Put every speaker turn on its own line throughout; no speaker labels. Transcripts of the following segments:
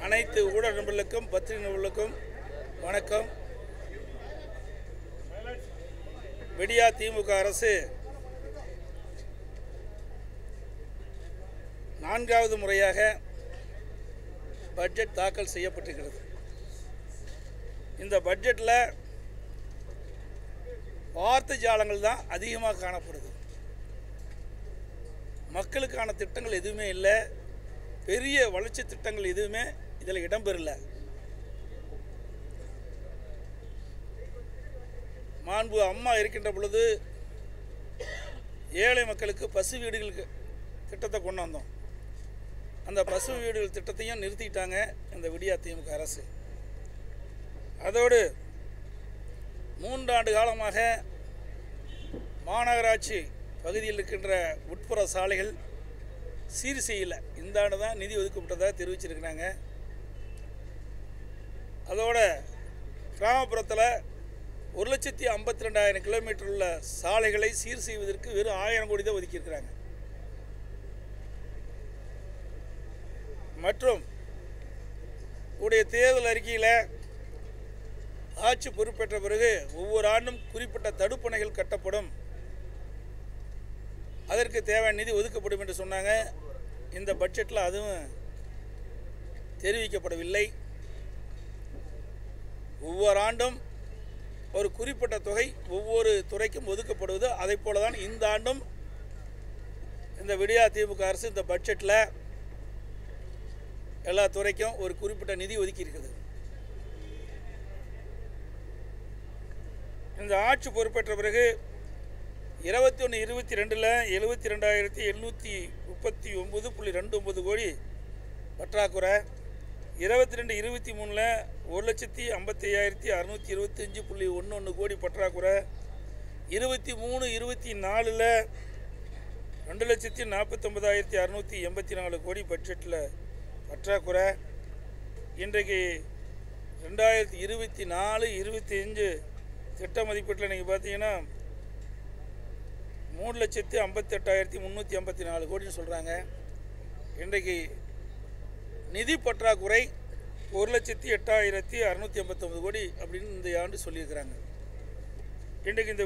அனைத்து ஊடக நண்பர்களுக்கும் பத்திரிகை நண்பர்களுக்கும் வணக்கம். விடியா திமுக அரசு 4வது முறையாக பட்ஜெட் தாக்கல் செய்யப்பட்டிருக்கிறது. இந்த பட்ஜெட்டில் வார்த்தை ஜாலங்கள் தான் அதிகமாக காணப்படுது. மக்களுக்கான திட்டங்கள் எதுவுமே இல்லை, பெரிய வளர்ச்சி திட்டங்கள் எதுவுமே இதில் இடம்பெறல. மாண்பு அம்மா இருக்கின்ற பொழுது ஏழை மக்களுக்கு பசு வீடுகளுக்கு திட்டத்தை கொண்டு வந்தோம். அந்த பசு வீடுகள் திட்டத்தையும் நிறுத்திட்டாங்க இந்த விடியா திமுக அரசு. அதோடு 3 ஆண்டு காலமாக மாநகராட்சி பகுதியில் இருக்கின்ற உட்புற சாலைகள் சீர் செய்யலை. இந்த ஆண்டு தான் நிதி ஒதுக்கப்பட்டதாக தெரிவிச்சிருக்கிறாங்க. அதோட கிராமப்புறத்தில் 1,52,000 கிலோமீட்டர் உள்ள சாலைகளை சீர் செய்வதற்கு வெறும் 1000 கோடி தான் ஒதுக்கியிருக்கிறாங்க. மற்றும் உடைய தேர்தல் அறிக்கையில் ஆட்சி பொறுப்பேற்ற பிறகு ஒவ்வொரு ஆண்டும் குறிப்பிட்ட தடுப்பணைகள் கட்டப்படும், அதற்கு தேவையான நிதி ஒதுக்கப்படும் என்று சொன்னாங்க. இந்த பட்ஜெட்டில் அதுவும் தெரிவிக்கப்படவில்லை. ஒவ்வொரு ஆண்டும் ஒரு குறிப்பிட்ட தொகை ஒவ்வொரு துறைக்கும் ஒதுக்கப்படுவது. அதை போல தான் இந்த ஆண்டும் இந்த விடியா திமுக அரசு இந்த பட்ஜெட்டில் எல்லா துறைக்கும் ஒரு குறிப்பிட்ட நிதி ஒதுக்கி இருக்குது. இந்த ஆட்சி பொறுப்பேற்ற பிறகு 21-22 72,739.29 கோடி பற்றாக்குறை, 22-23 1,55,625.11 கோடி பற்றாக்குறை, 23-24 2,49,684 கோடி பட்ஜெட்டில் பற்றாக்குறை. இன்றைக்கு 2024-25 திட்ட மதிப்பீட்டில் நீங்கள் பார்த்தீங்கன்னா 3,58,354 கோடின்னு சொல்கிறாங்க. இன்றைக்கு நிதி பற்றாக்குறை 1,08,689 கோடி அப்படின்னு இந்த ஆண்டு சொல்லியிருக்கிறாங்க. இன்றைக்கு இந்த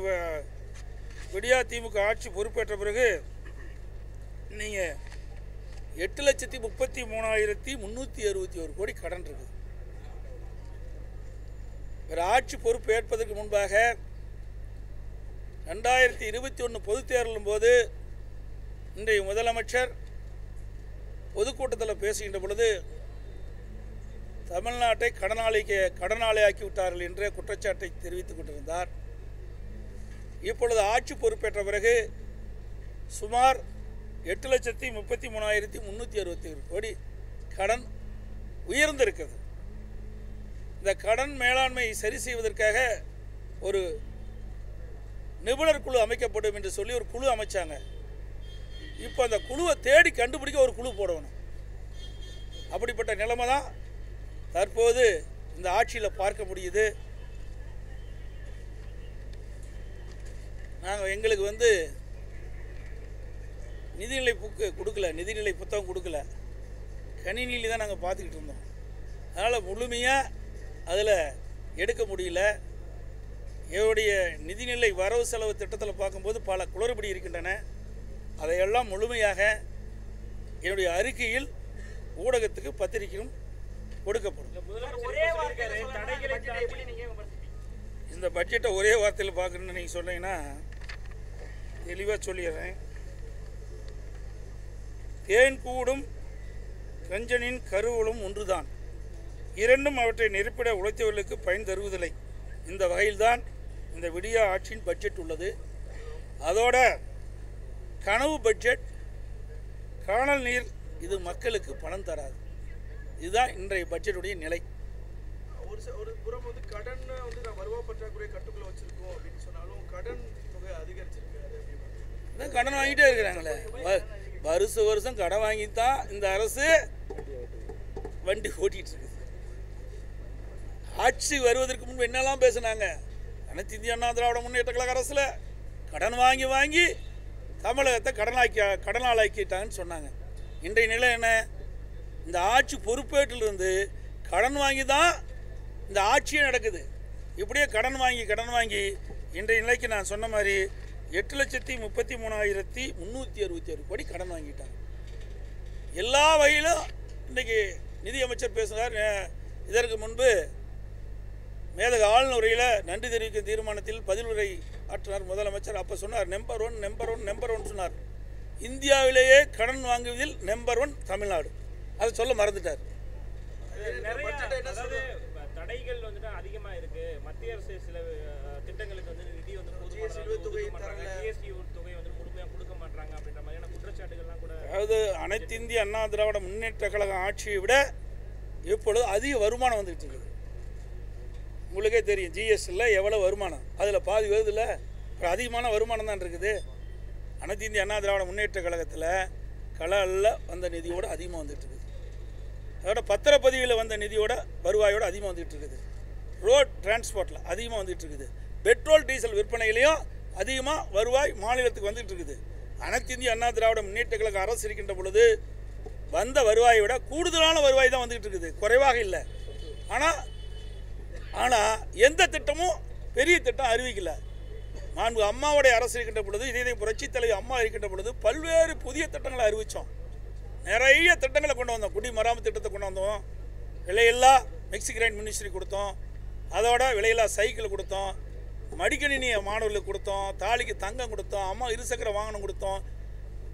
விடியா திமுக ஆட்சி பொறுப்பேற்ற பிறகு நீங்கள் 8,33,361 கோடி கடன் இருக்குது. வேறு ஆட்சி பொறுப்பு ஏற்பதற்கு முன்பாக 2021 பொதுத் தேர்தலின் போது இன்றைய முதலமைச்சர் பொதுக்கூட்டத்தில் பேசுகின்ற பொழுது தமிழ்நாட்டை கடனாளியாக்கி விட்டார்கள் என்ற குற்றச்சாட்டை தெரிவித்துக் கொண்டிருந்தார். இப்பொழுது ஆட்சி பொறுப்பேற்ற பிறகு சுமார் 8,33,361 கோடி கடன் உயர்ந்திருக்கிறது. இந்த கடன் மேலாண்மை சரி செய்வதற்காக ஒரு நிபுணர் குழு அமைக்கப்படும் என்று சொல்லி ஒரு குழு அமைச்சாங்க. இப்போ அந்த குழுவை தேடி கண்டுபிடிக்க ஒரு குழு போடணும். அப்படிப்பட்ட நிலைமை தான் தற்போது இந்த ஆட்சியில் பார்க்க முடியுது. நாங்கள் எங்களுக்கு நிதிநிலை புக்கு கொடுக்கல, நிதிநிலை புத்தகம் கொடுக்கல, கணினியில் தான் நாங்கள் பார்த்துக்கிட்டு இருந்தோம். அதனால் முழுமையாக அதில் எடுக்க முடியல. என்னுடைய நிதிநிலை வரவு செலவு திட்டத்தில் பார்க்கும்போது பல குளறுபடி இருக்கின்றன. அதையெல்லாம் முழுமையாக என்னுடைய அறிக்கையில் ஊடகத்துக்கு பத்திரிகையும் கொடுக்கப்படும். இந்த பட்ஜெட்டை ஒரே வார்த்தையில் பார்க்கணுன்னு நீங்கள் சொன்னீங்கன்னா தெளிவாக சொல்லிடுறேன். தேன் கூடும் கஞ்சனின் கருவூலம் ஒன்றுதான், இரண்டும் அவற்றை நெருப்பிட உழைத்தவர்களுக்கு பயன் தருவதில்லை. இந்த வகையில்தான் இந்த விடியா ஆட்சியின் பட்ஜெட் உள்ளது. அதோட கனவு பட்ஜெட், காணல் நீர், இது மக்களுக்கு பணம் தராது. இதுதான் இன்றைய பட்ஜெட்டுடைய நிலை.
ஒரு புறம் கடன் நான் வருவா பற்றாக்குறை கட்டுக்குள்ள வச்சிருக்கோம் அப்படின்னு சொன்னாலும் கடன் தொகை அதிகரிச்சிருக்காரு.
கடன் வாங்கிட்டே இருக்கிறாங்களே, வருஷம் கடன் வாங்கித்தான் இந்த அரசு வண்டி ஓட்டிட்டு இருக்குது. ஆட்சி வருவதற்கு முன்பு என்னெல்லாம் பேசினாங்க? அனைத்து இந்திய அண்ணா திராவிட முன்னேற்ற கழக அரசில் கடன் வாங்கி வாங்கி தமிழகத்தை கடனாளாக்கிட்டாங்கன்னு சொன்னாங்க. இன்றைய நிலை என்ன? இந்த ஆட்சி பொறுப்பேற்றிலிருந்து கடன் வாங்கி தான் இந்த ஆட்சியே நடக்குது. இப்படியே கடன் வாங்கி இன்றைய நிலைக்கு நான் சொன்ன மாதிரி 8,33,366 கோடி கடன் வாங்கிட்டாங்க. எல்லா வகையிலும் இன்றைக்கி நிதியமைச்சர் பேசுகிறார். இதற்கு முன்பு மேதக ஆளுநர் உரையில் நன்றி தெரிவிக்கும் தீர்மானத்தில் பதிலுரை ஆற்றினார் முதலமைச்சர். அப்போ சொன்னார் நம்பர் ஒன் சொன்னார். இந்தியாவிலேயே கடன் வாங்குவதில் நம்பர் 1 தமிழ்நாடு. அதை சொல்ல மறந்துட்டார்.
தடைகள் வந்துட்டு அதிகமாக இருக்கு. மத்திய அரசு சில திட்டங்களுக்கு வந்து நிதி வந்து ஜிஎஸ்டி தொகை வந்து முழுமையாக கொடுக்க மாட்டாங்க அப்படின்ற மாதிரியான குற்றச்சாட்டுகள்லாம் கூட.
அதாவது அனைத்து இந்திய அண்ணா திராவிட முன்னேற்ற கழக ஆட்சியை விட இப்பொழுது அதிக வருமானம் வந்துகிட்டு இருக்குது. உங்களுக்கே தெரியும் ஜிஎஸ்டியில் எவ்வளோ வருமானம், அதில் பாதி வருதுல்ல. அப்புறம் அதிகமான வருமானம் தான் இருக்குது. அனைத்து இந்திய அண்ணா திராவிட முன்னேற்ற கழகத்தில் கலரில் வந்த நிதியோடு அதிகமாக வந்துட்டு இருக்குது. அதோட பத்திரப்பதிவில் வந்த நிதியோட வருவாயோடு அதிகமாக வந்துட்டு இருக்குது. ரோட் டிரான்ஸ்போர்ட்டில் அதிகமாக வந்துட்டு இருக்குது. பெட்ரோல் டீசல் விற்பனையிலையும் அதிகமாக வருவாய் மாநிலத்துக்கு வந்துட்டு இருக்குது. அனைத்து இந்திய அண்ணா திராவிட முன்னேற்ற கழக அரசு இருக்கின்ற பொழுது வந்த வருவாயை விட கூடுதலான வருவாய் தான் வந்துட்டு இருக்குது, குறைவாக இல்லை. ஆனால் எந்த திட்டமும் பெரிய திட்டம் அறிவிக்கல. மாண்பு அம்மாவுடைய அரசு இருக்கின்ற பொழுது, இதே புரட்சித் தலைவர் அம்மா இருக்கின்ற பொழுது பல்வேறு புதிய திட்டங்களை அறிவித்தோம். நிறைய திட்டங்களை கொண்டு வந்தோம். குடிமராமத்து திட்டத்தை கொண்டு வந்தோம். விலையில்லா மிக்சி கிரைண்ட் மினிஸ்ட்ரி கொடுத்தோம். அதோட விலையில்லா சைக்கிள் கொடுத்தோம். மடிக்கணினி மாணவர்களுக்கு கொடுத்தோம். தாலிக்கு தங்கம் கொடுத்தோம். அம்மா இருசக்கர வாகனம் கொடுத்தோம்.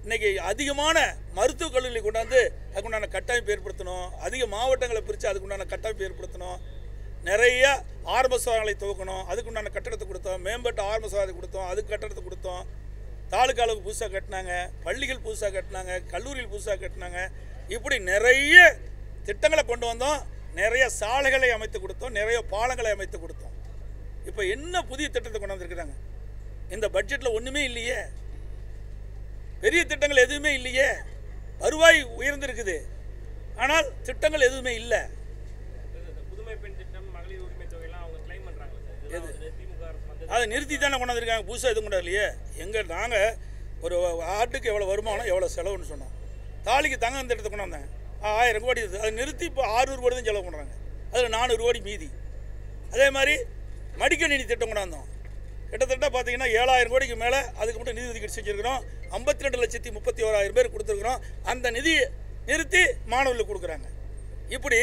இன்றைக்கி அதிகமான மருத்துவக் கல்லூரிகளை கொண்டாந்து அதுக்குண்டான கட்டமைப்பு ஏற்படுத்தணும். அதிக மாவட்டங்களை பிரித்து அதுக்குண்டான கட்டமைப்பு ஏற்படுத்தணும். நிறைய ஆரம்ப சுகாதாரங்களை துவக்கணும். அதுக்குண்டான கட்டடத்தை கொடுத்தோம். மேம்பட்ட ஆரம்ப சுகாதாரத்தை கொடுத்தோம். அதுக்கு கட்டடத்தை கொடுத்தோம். தாலுக்கா அளவுக்கு புதுசாக கட்டினாங்க. பள்ளிகள் புதுசாக கட்டினாங்க. கல்லூரிகள் புதுசாக கட்டினாங்க. இப்படி நிறைய திட்டங்களை கொண்டு வந்தோம். நிறைய சாலைகளை அமைத்து கொடுத்தோம். நிறைய பாலங்களை அமைத்து கொடுத்தோம். இப்போ என்ன புதிய திட்டத்தை கொண்டு வந்திருக்கிறாங்க? இந்த பட்ஜெட்டில் ஒன்றுமே இல்லையே. பெரிய திட்டங்கள் எதுவுமே இல்லையே. வருவாய் உயர்ந்திருக்குது, ஆனால் திட்டங்கள் எதுவுமே இல்லை.
புதுமை பெண் திட்டம், மகளிர் உரிமை தொகையெல்லாம் அவங்க கிளைம் பண்ணுறாங்க.
அதை நிறுத்தி தானே கொண்டு வந்திருக்காங்க. புதுசாக எதுவும் கொண்டு வரலையே. நாங்கள் ஒரு ஆட்டுக்கு எவ்வளோ வருமானம் எவ்வளோ செலவுன்னு சொன்னோம். தாலிக்கு தங்கம் திட்டத்தை கொண்டு வந்தாங்க 1000 கோடி. அதை நிறுத்தி இப்போ 600 கோடி தான் செலவு பண்ணுறாங்க. அதில் 400 கோடி மீதி. அதே மாதிரி மடிக்கணினி திட்டம் கொண்டு வந்தோம். கிட்டத்தட்ட பார்த்தீங்கன்னா 7000 கோடிக்கு மேலே அதுக்கு மட்டும் நிதி ஒதுக்கீடு செஞ்சுருக்கிறோம். 52,31,000 பேர் கொடுத்துருக்குறோம். அந்த நிதியை நிறுத்தி மாணவர்களுக்கு கொடுக்குறாங்க. இப்படி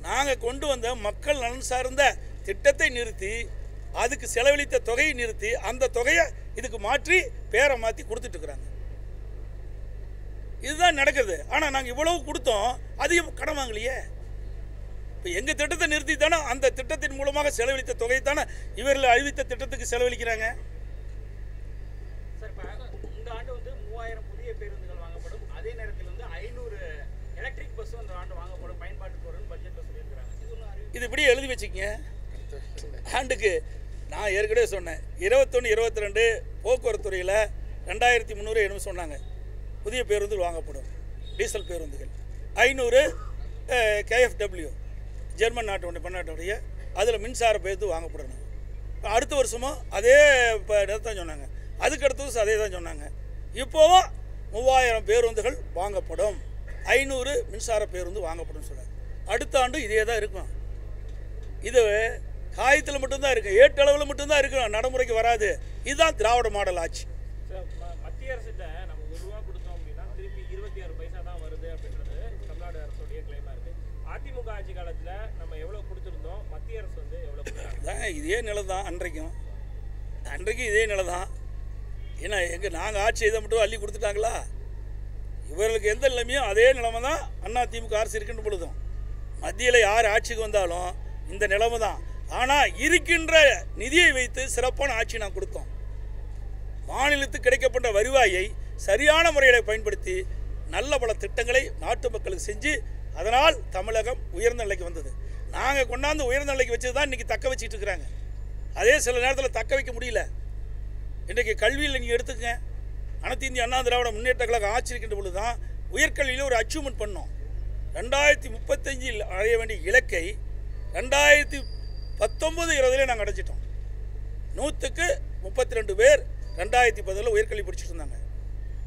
நாங்கள் கொண்டு வந்த மக்கள் நலன் சார்ந்த திட்டத்தை நிறுத்தி, அதுக்கு செலவழித்த தொகையை நிறுத்தி, அந்த தொகையை இதுக்கு மாற்றி பேரை மாற்றி கொடுத்துட்ருக்குறாங்க. இதுதான் நடக்குது. ஆனால் நாங்கள் இவ்வளவு கொடுத்தோம், அதிகம் கடன் வாங்கலையே. இப்போ எங்கள் திட்டத்தை நிறுத்தி தானே அந்த திட்டத்தின் மூலமாக செலவழித்த தொகை தானே இவர்கள் அறிவித்த திட்டத்துக்கு செலவழிக்கிறாங்க.
சார், இப்போ இந்த ஆண்டு வந்து 3000 புதிய பேருந்துகள் வாங்கப்படும். அதே நேரத்தில் வந்து 500 எலக்ட்ரிக் பஸ்ஸும் இந்த ஆண்டு வாங்கப்படும், பயன்பாட்டுக்கு வரும்னு பட்ஜெட்டில் சொல்லியிருக்கிறாங்க.
இது இப்படியே எழுதி வச்சுக்கங்க. ஆண்டுக்கு நான் ஏற்கனவே சொன்னேன், 21, 22 போக்குவரத்து துறையில் 2300 என்னமோ சொன்னாங்க புதிய பேருந்துகள் வாங்கப்படும், டீசல் பேருந்துகள். 500 KFW ஜெர்மன் நாட்டு பன்னாட்டுடைய அதில் மின்சார பேருந்து வாங்கப்படணும். அடுத்த வருஷமும் அதே தான் சொன்னாங்க. அதுக்கு அடுத்த வருஷம் அதே தான் சொன்னாங்க. இப்போவும் 3000 பேருந்துகள் வாங்கப்படும், 500 மின்சார பேருந்து வாங்கப்படும் சொல்கிறாங்க. அடுத்த ஆண்டு இதே தான் இருக்கும். இது காயத்தில் மட்டும்தான் இருக்குது, ஏட்டளவில் மட்டும்தான் இருக்கும், நடைமுறைக்கு வராது. இதுதான் திராவிட மாடல் ஆட்சி.
மத்திய அரசிட்ட நம்ம ₹1 கொடுத்தோம் அப்படின்னா திருப்பி 26 பைசா தான் வருது அப்படின்றது தமிழ்நாடு அரசுடைய கிளைமாக இருக்குது. அதிமுக ஆட்சி காலத்தில் நம்ம எவ்வளோ கொடுத்துருந்தோம், மத்திய அரசு வந்து எவ்வளோ கொடுத்தாங்க?
இதே நிலை தான் அன்றைக்கும் இதே நிலை தான். ஏன்னா நாங்கள் ஆட்சி இதை மட்டும் அள்ளி கொடுத்துட்டாங்களா? இவர்களுக்கு எந்த நிலைமையும் அதே நிலைமை தான் அதிமுக அரசு இருக்கின்ற பொழுதும். மத்தியில் யார் ஆட்சிக்கு வந்தாலும் இந்த நிலைமை தான். ஆனால் இருக்கின்ற நிதியை வைத்து சிறப்பான ஆட்சி நான் கொடுத்தோம். மாநிலத்துக்கு கிடைக்கப்பட்ட வருவாயை சரியான முறையில் பயன்படுத்தி நல்ல பல திட்டங்களை நாட்டு மக்களுக்கு செஞ்சு அதனால் தமிழகம் உயர்ந்த நிலைக்கு வந்தது. நாங்கள் கொண்டாந்து உயர்ந்த நிலைக்கு வச்சது தான் இன்றைக்கி தக்க வச்சுட்டு இருக்கிறாங்க. அதே சில நேரத்தில் தக்க வைக்க முடியல. இன்றைக்கு கல்வியில் நீங்கள் எடுத்துக்கங்க, அனைத்து இந்திய அண்ணா திராவிட முன்னேற்ற கழகம் ஆட்சி இருக்கின்ற பொழுது தான் உயர்கல்வியில் ஒரு அச்சீவ்மெண்ட் பண்ணோம். 2035 அடைய வேண்டிய இலக்கை 2019-20 நாங்கள் அடைச்சிட்டோம். 100க்கு 32 பேர் 2010 உயர்கல்வி படிச்சுட்டு இருந்தாங்க.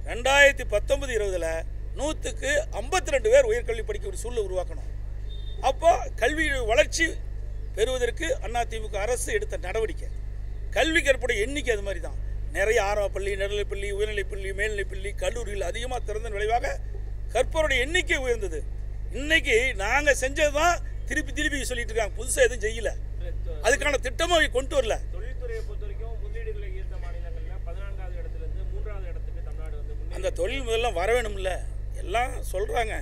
2019-20 100க்கு 52 பேர் உயர்கல்வி படிக்கக்கூடிய சூழலை உருவாக்கணும். அப்போ கல்வி வளர்ச்சி பெறுவதற்கு அதிமுக அரசு எடுத்த நடவடிக்கை. கல்வி கற்புடைய எண்ணிக்கை அது மாதிரி தான். நிறைய ஆரம்பப்பள்ளி, நடுநிலைப்பள்ளி, உயர்நிலைப்பள்ளி, மேல்நிலைப்பள்ளி, கல்லூரிகள் அதிகமாக திறந்த விளைவாக கற்பவருடைய எண்ணிக்கை உயர்ந்தது. இன்னைக்கு நாங்கள் செஞ்சது தான் திருப்பி சொல்லிட்டு இருக்காங்க. புதுசாக எதுவும் செய்யலை. அதுக்கான திட்டமாக கொண்டு வரல.
தொழில்துறையை பொறுத்த வரைக்கும் முதலீடுகளை ஈர்த்த மாநிலங்கள்ல 14வது இடத்துலேருந்து 3வது இடத்துக்கு தமிழ்நாடு வந்து
அந்த தொழில் முதல்லாம் வர வேணும்ல. எல்லாம் சொல்கிறாங்க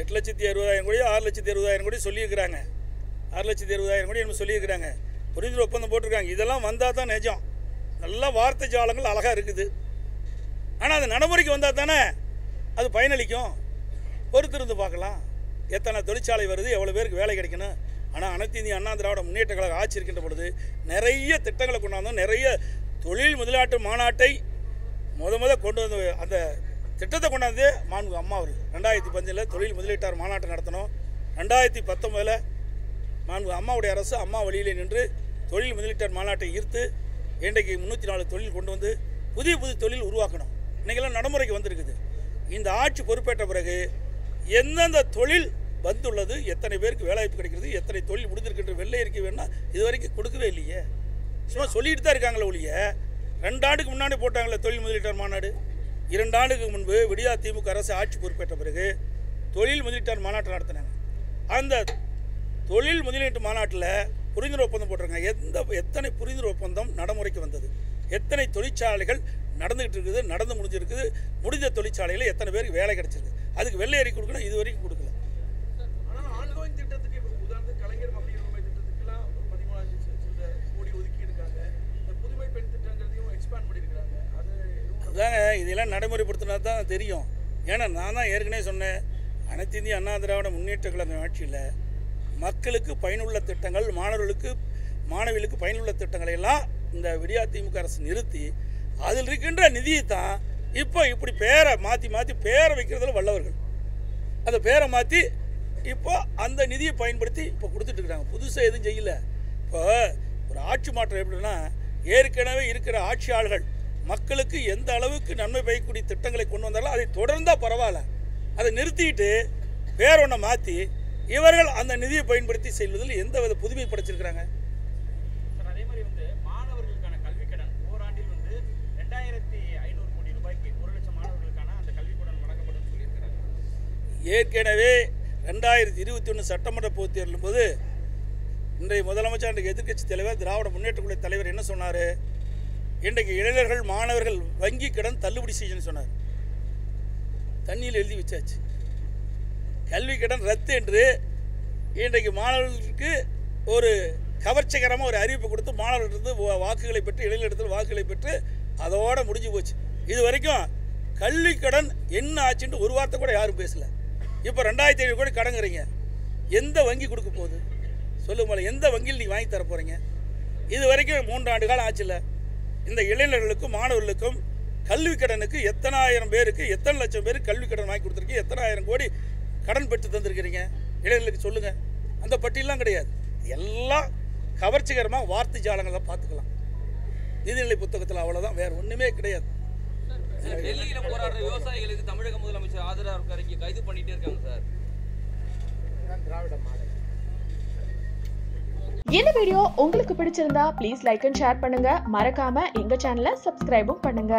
8,60,000 கோடி 6,60,000 கோடி சொல்லியிருக்கிறாங்க. 6,60,000 கோடி என்ன சொல்லியிருக்கிறாங்க. புரிந்துணர்வு ஒப்பந்தம் போட்டிருக்காங்க. இதெல்லாம் வந்தால் தான் நிஜம். நல்லா வார்த்தை ஜாலங்கள் அழகாக இருக்குது. ஆனால் அது நடைமுறைக்கு வந்தால் தானே அது பயனளிக்கும். பொறுத்திருந்து பார்க்கலாம். எத்தனை தொழிற்சாலை வருது, எவ்வளோ பேருக்கு வேலை கிடைக்கணும். ஆனால் அனைத்து இந்திய அண்ணா திராவிட முன்னேற்ற கழக ஆட்சி இருக்கின்ற பொழுது நிறைய திட்டங்களை கொண்டாந்தோம். நிறைய தொழில் முதலீட்டு மாநாட்டை கொண்டு வந்து அந்த திட்டத்தை கொண்டாந்து மாண்பு அம்மா அவர் 2005 தொழில் முதலீட்டாளர் மாநாட்டை நடத்தினோம். 2019 மாண்பு அம்மாவுடைய அரசு அம்மா வழியிலே நின்று தொழில் முதலீட்டாளர் மாநாட்டை ஈர்த்து இன்றைக்கு 304 தொழில் கொண்டு வந்து புதிய தொழில் உருவாக்கணும். இன்றைக்கெல்லாம் நடைமுறைக்கு வந்திருக்குது. இந்த ஆட்சி பொறுப்பேற்ற பிறகு எந்தெந்த தொழில் வந்துள்ளது, எத்தனை பேருக்கு வேலைவாய்ப்பு கிடைக்கிறது, எத்தனை தொழில் முடிஞ்சிருக்கின்ற வெள்ளை அறிக்கை வேணும்னா இது வரைக்கும் கொடுக்கவே இல்லையே. சும்மா சொல்லிட்டு தான் இருக்காங்களே ஒழிய 2 ஆண்டுக்கு முன்னாடி போட்டாங்களே தொழில் முதலீட்டாளர் மாநாடு. 2 ஆண்டுக்கு முன்பு விடியா திமுக அரசு ஆட்சி பொறுப்பேற்ற பிறகு தொழில் முதலீட்டாளர் மாநாட்டை நடத்தினாங்க. அந்த தொழில் முதலீட்டு மாநாட்டில் புரிந்துணர்வு ஒப்பந்தம் போட்டிருக்காங்க. எத்தனை புரிந்துணர்வு ஒப்பந்தம் நடைமுறைக்கு வந்தது, எத்தனை தொழிற்சாலைகள் நடந்துகிட்டு இருக்குது, நடந்து முடிஞ்சிருக்குது, முடிஞ்ச தொழிற்சாலையில் எத்தனை பேருக்கு வேலை கிடைச்சிருக்கு. அதுக்கு வெள்ளை அறிக்கை கொடுக்கணும், இது வரைக்கும் கொடுக்கல.
ஆனால் ஆன்கோயிங் திட்டத்துக்கு இப்போ உதாரணத்துக்கு கலைஞர் மகளிர் உரிமை திட்டத்துக்குலாம் 13,000 கோடி ஒதுக்கி இருக்காங்க. இந்த புதுமை பெண் திட்டங்கிறதையும் எக்ஸ்பேண்ட் பண்ணியிருக்கிறாங்க.
அதுதாங்க இதெல்லாம் நடைமுறைப்படுத்தினா தான் தெரியும். ஏன்னா நான் தான் ஏற்கனவே சொன்னேன், அனைத்து இந்திய அண்ணா திராவிட முன்னேற்ற கழக ஆட்சியில் மக்களுக்கு பயனுள்ள திட்டங்கள், மாணவிகளுக்கு பயனுள்ள திட்டங்களை எல்லாம் இந்த விடியா திமுக அரசு நிறுத்தி அதில் இருக்கின்ற நிதியை தான் இப்போ இப்படி பேரை மாற்றி பேரை வைக்கிறதுல வல்லவர்கள். அந்த பேரை மாற்றி இப்போ அந்த நிதியை பயன்படுத்தி இப்போ கொடுத்துட்டு இருக்கிறாங்க. புதுசாக எதுவும் செய்யலை. இப்போ ஒரு ஆட்சி மாற்றம் எப்படின்னா, ஏற்கனவே இருக்கிற ஆட்சியாளர்கள் மக்களுக்கு எந்த அளவுக்கு நன்மை பயக்கக்கூடிய திட்டங்களை கொண்டு வந்தாலும் அதை தொடர்ந்தால் பரவாயில்ல. அதை நிறுத்திட்டு வேற ஒன்றை மாற்றி இவர்கள் அந்த நிதியை பயன்படுத்தி செல்வதில் எந்த வித புதுமை படைச்சிருக்கிறாங்க.
அதே மாதிரி வந்து மாணவர்களுக்கான கல்வி கடன் ஓராண்டில் வந்து 2,500 கோடி ரூபாய்க்கு 1,00,000 மாணவர்களுக்கான அந்த கல்வி கடன் வழங்கப்படும் சொல்லியிருக்கிறாங்க.
ஏற்கனவே 2021 சட்டமன்ற பொதுத் தேர்தலும் போது இன்றைய முதலமைச்சர், இன்றைக்கு எதிர்க்கட்சி தலைவர், திராவிட முன்னேற்ற கழக தலைவர் என்ன சொன்னார்? இன்றைக்கு இளைஞர்கள் மாணவர்கள் வங்கி கடன் தள்ளுபடி செய்யணும்னு சொன்னார். தண்ணியில் எழுதி வச்சாச்சு. கல்வி கடன் ரத்து என்று இன்றைக்கு மாணவர்களுக்கு ஒரு கவர்ச்சிகரமாக ஒரு அறிவிப்பு கொடுத்து மாணவர்களிடத்து வாக்குகளை பெற்று, இளைஞரிடத்தில் வாக்குகளை பெற்று அதோடு முடிஞ்சு போச்சு. இது வரைக்கும் கல்வி கடன் என்ன ஆச்சுன்னு ஒரு வார்த்தை கூட யாரும் பேசலை. இப்போ 2,500 கோடி கடங்குறீங்க. எந்த வங்கி கொடுக்க போகுது சொல்லுங்க. எந்த வங்கியில் நீங்கள் வாங்கி தர போகிறீங்க? இது வரைக்கும் 3 ஆண்டு காலம் ஆச்சுல்ல. இந்த இளைஞர்களுக்கும் மாணவர்களுக்கும் கல்வி கடனுக்கு எத்தனாயிரம் பேருக்கு, எத்தனை லட்சம் பேருக்கு கல்வி கடன் வாங்கி கொடுத்துருக்கீங்க, எத்தனாயிரம் கோடி கடன் பெற்று தந்திருக்கிறீங்க இளைஞர்களுக்கு சொல்லுங்கள். அந்த பட்டியலாம் கிடையாது. எல்லாம் கவர்ச்சிகரமாக வார்த்தை ஜாலங்களை பார்த்துக்கலாம். நிதிநிலை புத்தகத்தில் அவ்வளோதான், வேறு ஒன்றுமே கிடையாது.
டெல்லியில போராடுற விவசாயிகளுக்கு தமிழக முதலமைச்சர் ஆதரவு இருக்காரு, கைது பண்ணிட்டே இருக்காங்க சார்.
இந்த வீடியோ உங்களுக்கு பிடிச்சிருந்தா ப்ளீஸ் லைக் அண்ட் ஷேர் பண்ணுங்க. மறக்காம எங்க சேனலை சப்ஸ்கிரைபும் பண்ணுங்க.